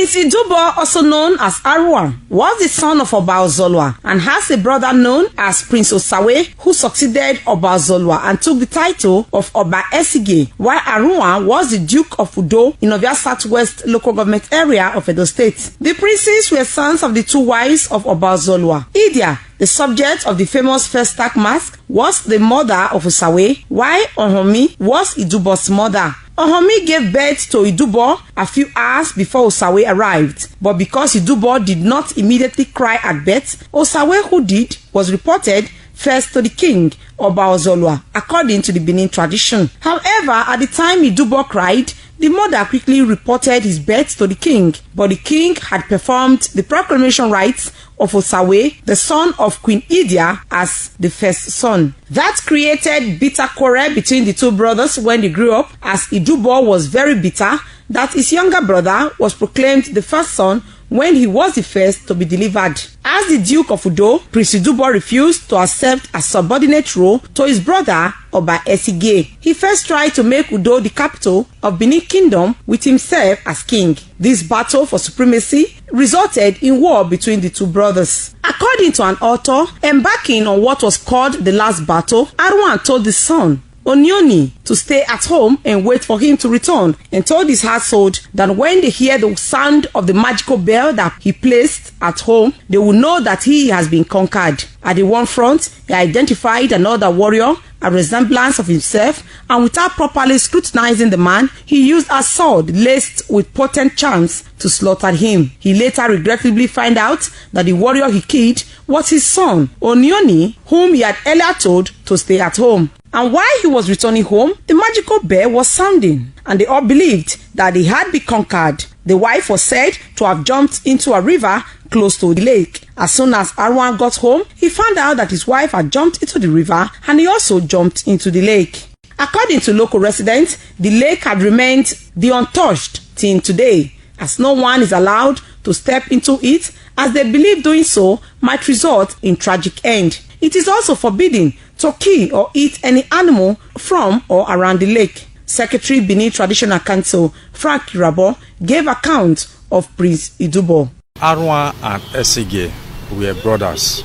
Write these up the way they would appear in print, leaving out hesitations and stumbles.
Prince Idubo, also known as Arhuanran, was the son of Oba Ozolwa and has a brother known as Prince Osawe, who succeeded Oba Ozolwa and took the title of Oba Esigie, while Arhuanran was the Duke of Udo in Ovia Southwest local government area of Edo State. The princes were sons of the two wives of Oba Ozolwa. Idia, the subject of the famous first stack mask, was the mother of Osawe, while Ohomi was Idubo's mother. Ohomi gave birth to Idubo a few hours before Osawe arrived, but because Idubo did not immediately cry at birth, Osawe, who did, was reported first to the king, Oba Ozolwa, according to the Benin tradition. However, at the time Idubo cried, the mother quickly reported his birth to the king, but the king had performed the proclamation rites of Osawe, the son of Queen Idia, as the first son. That created bitter quarrel between the two brothers when they grew up, as Idubo was very bitter that his younger brother was proclaimed the first son when he was the first to be delivered. As the Duke of Udo, Prince Idubo refused to accept a subordinate role to his brother Oba Esigie. He first tried to make Udo the capital of Benin Kingdom with himself as king. This battle for supremacy resulted in war between the two brothers. According to an author, embarking on what was called the last battle, Arhuanran told his son Onioni to stay at home and wait for him to return, and told his household that when they hear the sound of the magical bell that he placed at home, they will know that he has been conquered. At the one front, he identified another warrior, a resemblance of himself, and without properly scrutinizing the man, he used a sword laced with potent charms to slaughter him. He later regrettably found out that the warrior he killed was his son, Onioni, whom he had earlier told to stay at home. And while he was returning home, the magical bell was sounding, and they all believed that they had been conquered. The wife was said to have jumped into a river close to the lake. As soon as Arhuanran got home, he found out that his wife had jumped into the river, and he also jumped into the lake. According to local residents, the lake had remained untouched till today, as no one is allowed to step into it, as they believe doing so might result in tragic end. It is also forbidden to kill or eat any animal from or around the lake. Secretary Benin Traditional Council Frank Rabo gave account of Prince Idubo. Arhuanran and Esigie were brothers.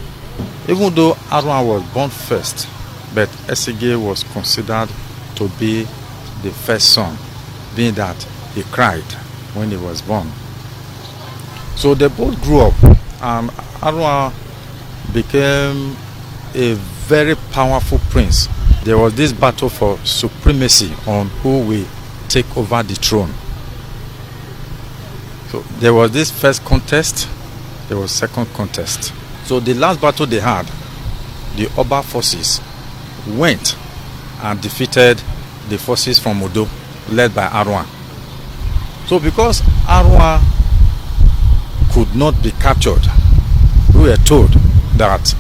Even though Arhuanran was born first, but Esigie was considered to be the first son, being that he cried when he was born. So they both grew up, and Arhuanran became a very powerful prince. There was this battle for supremacy on who will take over the throne. So there was this first contest, there was second contest. So the last battle they had, the Oba forces went and defeated the forces from Udo led by Arhuanran. So because Arhuanran could not be captured, we were told that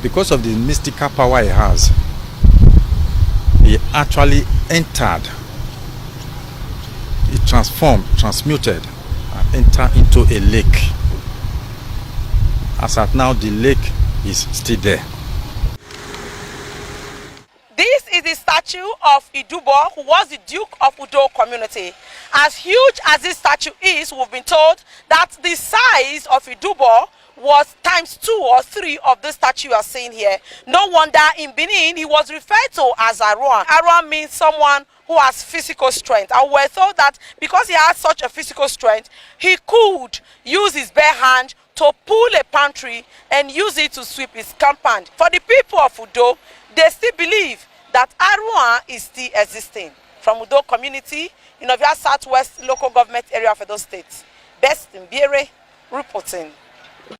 because of the mystical power he has, he actually entered, he transmuted, and entered into a lake. As at now, the lake is still there. This is the statue of Idubo, who was the Duke of Udo community. As huge as this statue is, we've been told that the size of Idubo was times 2 or 3 of the statue you are seeing here. No wonder in Benin he was referred to as Arhuanran. Arhuanran means someone who has physical strength, and we're told that because he has such a physical strength, he could use his bare hand to pull a pantry and use it to sweep his compound. For the people of Udo, they still believe that Arhuanran is still existing. From Udo community in Ovia Southwest local government area of Edo State, Best in Biere reporting.